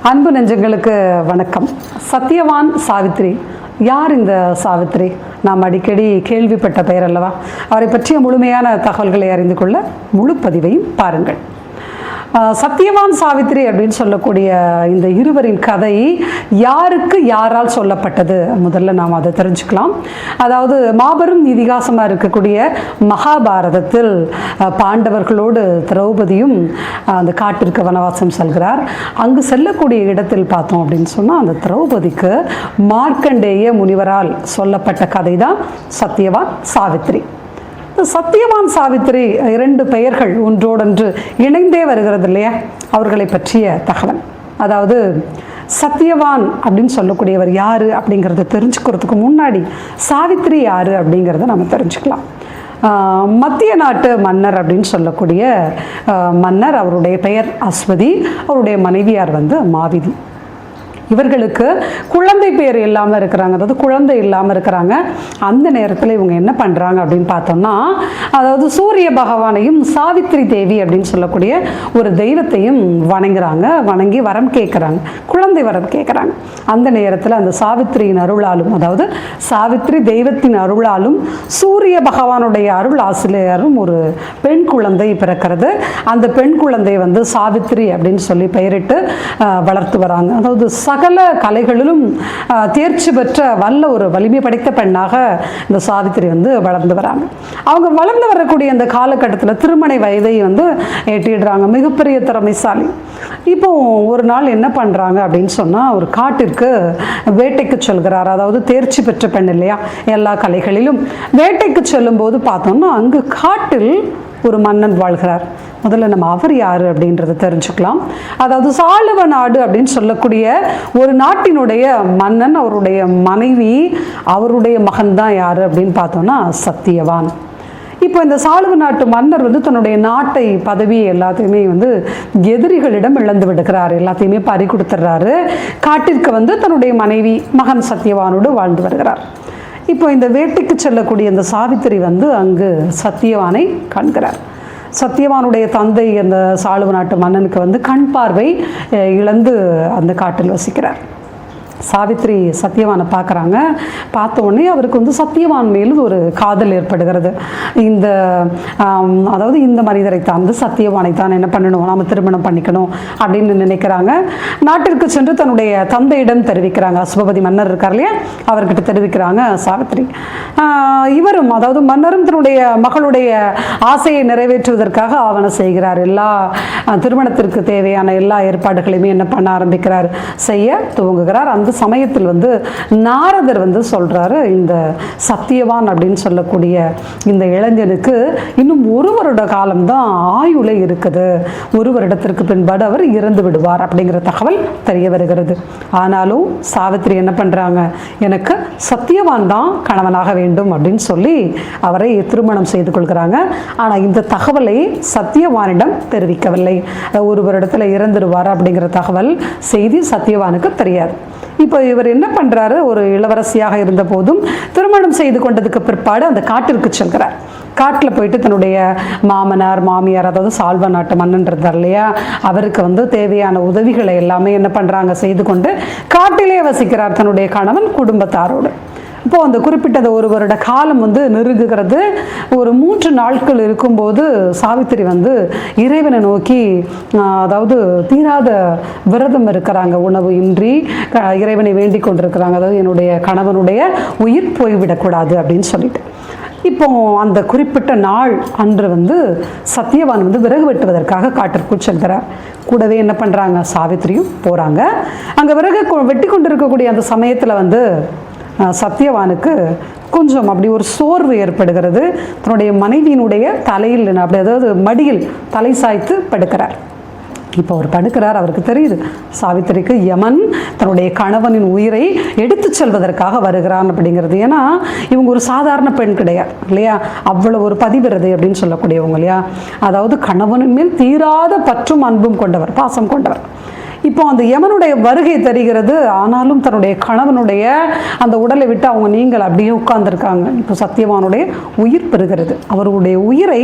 அன்பு நெஞ்சங்களுக்கு வணக்கம். சத்யவான் சாவித்ரி. யார் இந்த சாவித்ரி? நாம் அடிக்கடி கேள்விப்பட்ட பெயர் அல்லவா? அவரை பற்றிய முழுமையான தகவல்களை அறிந்து கொள்ள முழு பதிவையும் பாருங்கள். சத்யவான் சாவித்ரி அப்படின்னு சொல்லக்கூடிய இந்த இருவரின் கதை யாருக்கு யாரால் சொல்லப்பட்டது? முதல்ல நாம் அதை தெரிஞ்சுக்கலாம். அதாவது மாபெரும் இதிகாசமாக இருக்கக்கூடிய மகாபாரதத்தில் பாண்டவர்களோடு திரௌபதியும் அந்த காட்டிற்கு வனவாசம் செல்கிறார். அங்கு செல்லக்கூடிய இடத்தில் பார்த்தோம் அப்படின்னு சொன்னால் அந்த திரௌபதிக்கு மார்க்கண்டேய முனிவரால் சொல்லப்பட்ட கதை தான் சத்யவான் சாவித்ரி. சத்யவான் சாவித்ரி இரண்டு பெயர்கள் ஒன்றோடொன்று இணைந்தே வருகிறது இல்லையா? அவர்களை பற்றிய தகவல். அதாவது சத்யவான் அப்படின்னு சொல்லக்கூடியவர் யார் அப்படிங்கிறத தெரிஞ்சுக்கிறதுக்கு முன்னாடி சாவித்ரி யார் அப்படிங்கிறத நம்ம தெரிஞ்சுக்கலாம். மத்திய நாட்டு மன்னர் அப்படின்னு சொல்லக்கூடிய மன்னர், அவருடைய பெயர் அஸ்வதி, அவருடைய மனைவியார் மாவிதி. இவர்களுக்கு குழந்தை பேர் இல்லாமல் இருக்கிறாங்க, அதாவது குழந்தை இல்லாமல் இருக்கிறாங்க. அந்த நேரத்தில் இவங்க என்ன பண்ணுறாங்க அப்படின்னு பார்த்தோம்னா, அதாவது சூரிய பகவானையும் சாவித்ரி தேவி அப்படின்னு சொல்லக்கூடிய ஒரு தெய்வத்தையும் வணங்கி வரம் கேட்குறாங்க, குழந்தை வரம் கேட்குறாங்க. அந்த நேரத்தில் அந்த சாவித்ரியின் அருளாலும், அதாவது சாவித்ரி தெய்வத்தின் அருளாலும் சூரிய பகவானுடைய அருள் ஆசிரியரும் ஒரு பெண் குழந்தை பிறக்கிறது. அந்த பெண் குழந்தை சாவித்ரி அப்படின்னு சொல்லி பெயரிட்டு வளர்த்து வராங்க. அதாவது சகல கலைகளிலும் தேர்ச்சி பெற்ற ஒரு வலிமை படைத்த பெண்ணாக இந்த சாவித்ரி வளர்ந்து வராங்க. அவங்க வளர்ந்து வரக்கூடிய அந்த காலகட்டத்தில் திருமண வயதை எட்டிடுறாங்க, மிகப்பெரிய திறமைசாலி. இப்போ ஒரு நாள் என்ன பண்ணுறாங்க அப்படின்னு சொன்னால், ஒரு காட்டிற்கு வேட்டைக்கு செல்கிறார். அதாவது தேர்ச்சி பெற்ற பெண் இல்லையா, எல்லா கலைகளிலும். வேட்டைக்கு செல்லும்போது பார்த்தோம்னா அங்கு காட்டில் ஒரு மன்னன் வாழ்கிறார். முதல்ல நம்ம அவர் யார் அப்படின்றத தெரிஞ்சுக்கலாம். அதாவது சாளுவ நாடு அப்படின்னு சொல்லக்கூடிய ஒரு நாட்டினுடைய மன்னன், அவருடைய மனைவி, அவருடைய மகன் தான் யார் அப்படின்னு பார்த்தோம்னா சத்தியவான். இப்போ இந்த சாளுவ நாட்டு மன்னர் தன்னுடைய நாட்டை, பதவி எல்லாத்தையுமே எதிரிகளிடம் இழந்து விடுகிறார், எல்லாத்தையுமே பறி கொடுத்துட்றாரு. காட்டிற்கு தன்னுடைய மனைவி, மகன் சத்தியவானோடு வாழ்ந்து வருகிறார். இப்போ இந்த வேட்டைக்கு செல்லக்கூடிய இந்த சாவித்திரி அங்கு சத்தியவானை காண்கிறார். சத்தியவானுடைய தந்தை அந்த சாளுவ நாட்டு மன்னனுக்கு கண் பார்வை இழந்து அந்த காட்டில் வசிக்கிறார். சாவித்ரி சத்தியவானை பார்க்குறாங்க. பார்த்த உடனே அவருக்கு சத்தியவான் மேல் ஒரு காதல் ஏற்படுகிறது. அதாவது இந்த மனிதரை தான், சத்தியவானை தான் என்ன பண்ணணும், நாம் திருமணம் பண்ணிக்கணும் அப்படின்னு நினைக்கிறாங்க. நாட்டிற்கு சென்று தன்னுடைய தந்தையிடம் தெரிவிக்கிறாங்க. அஸ்வபதி மன்னர் இருக்கார் இல்லையா, அவர்கிட்ட தெரிவிக்கிறாங்க சாவித்ரி. இவரும், அதாவது மன்னரும் தன்னுடைய மகளுடைய ஆசையை நிறைவேற்றுவதற்காக ஆவண செய்கிறார். எல்லா திருமணத்திற்கு தேவையான எல்லா ஏற்பாடுகளையுமே என்ன பண்ண ஆரம்பிக்கிறார், செய்ய துவங்குகிறார். அந்த சமயத்தில் நாரதர் சொல்றாரு, இந்த சத்தியவான் அப்படின்னு சொல்லக்கூடிய இந்த இளைஞனுக்கு இன்னும் 1 வருட காலம்தான் ஆயுளே இருக்குது, 1 வருடத்திற்கு பின்பாடு அவர் இறந்து விடுவார் அப்படிங்கிற தகவல் தெரிய வருகிறது. ஆனாலும் சாவித்ரி என்ன பண்றாங்க, எனக்கு சத்தியவான் தான் கணவனாக வேண்டும் அப்படின்னு சொல்லி அவரை திருமணம் செய்து கொள்கிறாங்க. ஆனால் இந்த தகவலை சத்தியவானிடம் தெரிவிக்கவில்லை. 1 வருடத்தில் இறந்துடுவார் அப்படிங்கிற தகவல் செய்தி சத்தியவானுக்கு தெரியாது. இப்போ இவர் என்ன பண்ணுறாரு, ஒரு இளவரசியாக இருந்த போதும் திருமணம் செய்து கொண்டதுக்கு பிற்பாடு அந்த காட்டிற்கு செல்கிறார். காட்டில் போயிட்டு தன்னுடைய மாமனார், மாமியார், அதாவது சால்வ நாட்டு மன்னன் இருந்தார் இல்லையா, அவருக்கு தேவையான உதவிகளை எல்லாமே என்ன பண்ணுறாங்க, செய்து கொண்டு காட்டிலே வசிக்கிறார் தன்னுடைய கணவன் குடும்பத்தாரோடு. இப்போது அந்த குறிப்பிட்ட 1 வருட காலம் நெருங்குகிறது. ஒரு 3 நாட்கள் இருக்கும்போது சாவித்திரி இறைவனை நோக்கி, அதாவது தீராத விரதம் இருக்கிறாங்க, உணவு இன்றி இறைவனை வேண்டிக் கொண்டிருக்கிறாங்க. அதாவது என்னுடைய கணவனுடைய உயிர் போய்விடக்கூடாது அப்படின்னு சொல்லிட்டு. இப்போ அந்த குறிப்பிட்ட நாள் அன்று சத்தியவான் விறகு வெட்டுவதற்காக காட்டிற்குள் செல்கிறார். கூடவே என்ன பண்ணுறாங்க, சாவித்திரியும் போகிறாங்க. அங்கே விறகு வெட்டி கொண்டிருக்கக்கூடிய அந்த சமயத்தில் சத்தியவானுக்கு கொஞ்சம் அப்படி ஒரு சோர்வு ஏற்படுகிறது. தன்னுடைய மனைவியினுடைய தலையில் அப்படி, அதாவது மடியில் தலை சாய்த்து படுக்கிறார். இப்போ அவர் படுக்கிறார். அவருக்கு தெரியுது, சாவித்திரிக்கு யமன் தன்னுடைய கணவனின் உயிரை எடுத்து செல்வதற்காக வருகிறான் அப்படிங்கிறது. ஏன்னா இவங்க ஒரு சாதாரண பெண் கிடையாது இல்லையா, அவ்வளோ ஒரு பதிவிரதை அப்படின்னு சொல்லக்கூடியவங்க இல்லையா. அதாவது கணவனின் மேல் தீராத பற்றும் அன்பும் கொண்டவர், பாசம் கொண்டவர். இப்போ அந்த யமனுடைய வருகை தருகிறது. ஆனாலும் தன்னுடைய கணவனுடைய அந்த உடலை விட்டு அவங்க நீங்கள் அப்படியே உட்கார்ந்துருக்காங்க. இப்போ சத்தியவானுடைய உயிர் பெறுகிறது. அவருடைய உயிரை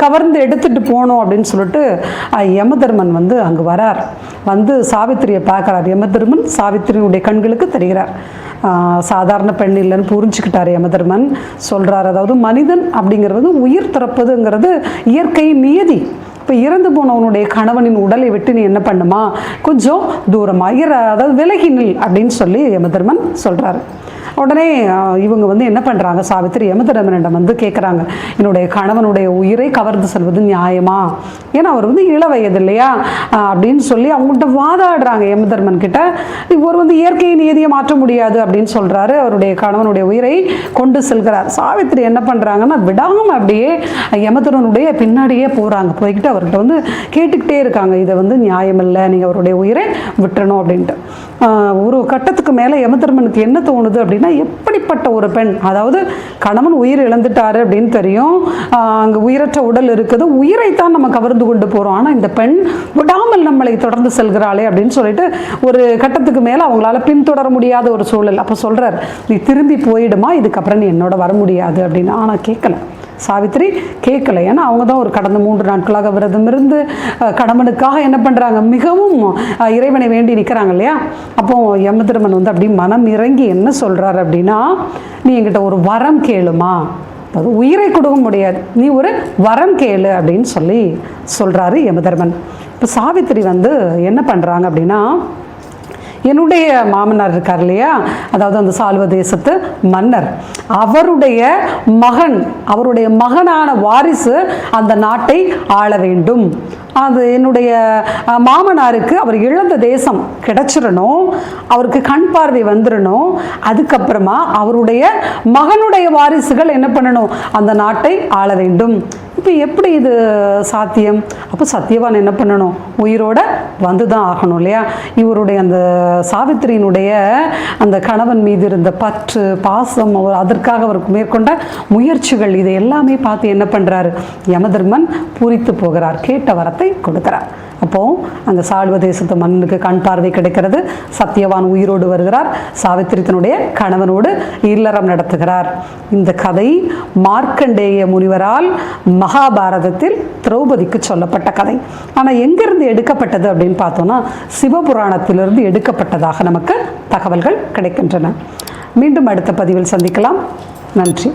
கவர்ந்து எடுத்துட்டு போகணும் அப்படின்னு சொல்லிட்டு யமதர்மன் வந்து அங்கே வரார். வந்து சாவித்திரியை பார்க்குறார். யமதர்மன் சாவித்திரியுடைய கண்களுக்கு தெரிகிறார். சாதாரண பெண் இல்லைன்னு புரிஞ்சுக்கிட்டார் யமதர்மன். சொல்கிறார், அதாவது மனிதன் அப்படிங்கிறது உயிர் திறப்பதுங்கிறது இயற்கையின் நியதி. இப்போ இறந்து போனவனுடைய கணவனின் உடலை விட்டு நீ என்ன பண்ணுமா, கொஞ்சம் தூரமாக அதாவது விலகி நில் அப்படின்னு சொல்லி யமதர்மன் சொல்கிறாரு. உடனே இவங்க வந்து என்ன பண்ணுறாங்க, சாவித்திரி யமதர்மனிடம் வந்து கேட்குறாங்க, என்னுடைய கணவனுடைய உயிரை கவர்ந்து செல்வது நியாயமா? ஏன்னா அவர் வந்து இள வயது இல்லையா அப்படின்னு சொல்லி அவங்கள்ட்ட வாதாடுறாங்க யமதர்மன் கிட்ட. இவர் வந்து இயற்கையை நியதியை மாற்ற முடியாது அப்படின்னு சொல்கிறாரு. அவருடைய கணவனுடைய உயிரை கொண்டு செல்கிறார். சாவித்திரி என்ன பண்ணுறாங்கன்னா விடாமல் அப்படியே யமதர்மனுடைய பின்னாடியே போகிறாங்க. போய்கிட்டு அவர்கிட்ட வந்து கேட்டுக்கிட்டே இருக்காங்க, இதை வந்து நியாயமில்லை, நீங்கள் அவருடைய உயிரை விட்டுறணும் அப்படின்ட்டு. ஒரு கட்டத்துக்கு மேலே யமதர்மனுக்கு என்ன தோணுது அப்படின்னா, எப்படிப்பட்ட ஒரு பெண், அதாவது கணவன் உயிர் இழந்துட்டாரு அப்படின்னு தெரியும், அங்கே உயிரற்ற உடல் இருக்குது, உயிரைத்தான் நம்ம கவர்ந்து கொண்டு போகிறோம், ஆனால் இந்த பெண் விடாமல் நம்மளை தொடர்ந்து செல்கிறாளே அப்படின்னு சொல்லிட்டு ஒரு கட்டத்துக்கு மேலே அவங்களால பின்தொடர முடியாத ஒரு சூழல். அப்போ சொல்கிறார், நீ திரும்பி போயிடுமா, இதுக்கப்புறம் நீ என்னோட வர முடியாது அப்படின்னு. ஆனால் கேட்கல, சாவித்திரி கேட்கல. ஏன்னா அவங்க தான் ஒரு கடந்த 3 நாட்களாக விரதம் இருந்து கணவனுக்காக என்ன பண்ணுறாங்க, மிகவும் இறைவனை வேண்டி நிற்கிறாங்க இல்லையா. அப்போ யமதர்மன் வந்து அப்படி மனம் இறங்கி என்ன சொல்கிறார் அப்படின்னா, நீ என்கிட்ட ஒரு வரம் கேளுமா, அதாவது உயிரை கொடுக்க முடியாது, நீ ஒரு வரம் கேளு அப்படின்னு சொல்லி சொல்கிறாரு யமதர்மன். இப்போ சாவித்திரி வந்து என்ன பண்ணுறாங்க அப்படின்னா, என்னுடைய மாமனார் இருக்கார் இல்லையா, அதாவது அந்த சால்வ தேசத்து மன்னர், அவருடைய மகன், அவருடைய மகனான வாரிசு அந்த நாட்டை ஆள வேண்டும். அது என்னுடைய மாமனாருக்கு அவர் இழந்த தேசம் கிடைச்சிடணும், அவருக்கு கண் பார்வை வந்துடணும். அதுக்கப்புறமா அவருடைய மகனுடைய வாரிசுகள் என்ன பண்ணணும், அந்த நாட்டை ஆள வேண்டும். இப்போ எப்படி இது சாத்தியம்? அப்போ சத்தியவான் என்ன பண்ணணும், உயிரோட வந்து தான் ஆகணும் இல்லையா. இவருடைய அந்த சாவித்திரியினுடைய அந்த கணவன் மீது இருந்த பற்று பாசம், அதற்காக அவருக்கு மேற்கொண்ட முயற்சிகள், இதை எல்லாமே பார்த்து என்ன பண்ணுறாரு யமதர்மன், பூரித்து போகிறார், கேட்ட வரத்தை கொடுக்கிறார். அப்போது அந்த சால்வ தேசத்து மன்னனுக்கு கண் பார்வை கிடைக்கிறது, சத்தியவான் உயிரோடு வருகிறார், சாவித்திரி தன்னுடைய கணவனோடு இல்லறம் நடத்துகிறார். இந்த கதை மார்க்கண்டேய முனிவரால் மகாபாரதத்தில் திரௌபதிக்கு சொல்லப்பட்ட கதை. ஆனால் எங்கிருந்து எடுக்கப்பட்டது அப்படின்னு பார்த்தோன்னா, சிவபுராணத்திலிருந்து எடுக்கப்பட்டதாக நமக்கு தகவல்கள் கிடைக்கின்றன. மீண்டும் அடுத்த பதிவில் சந்திக்கலாம். நன்றி.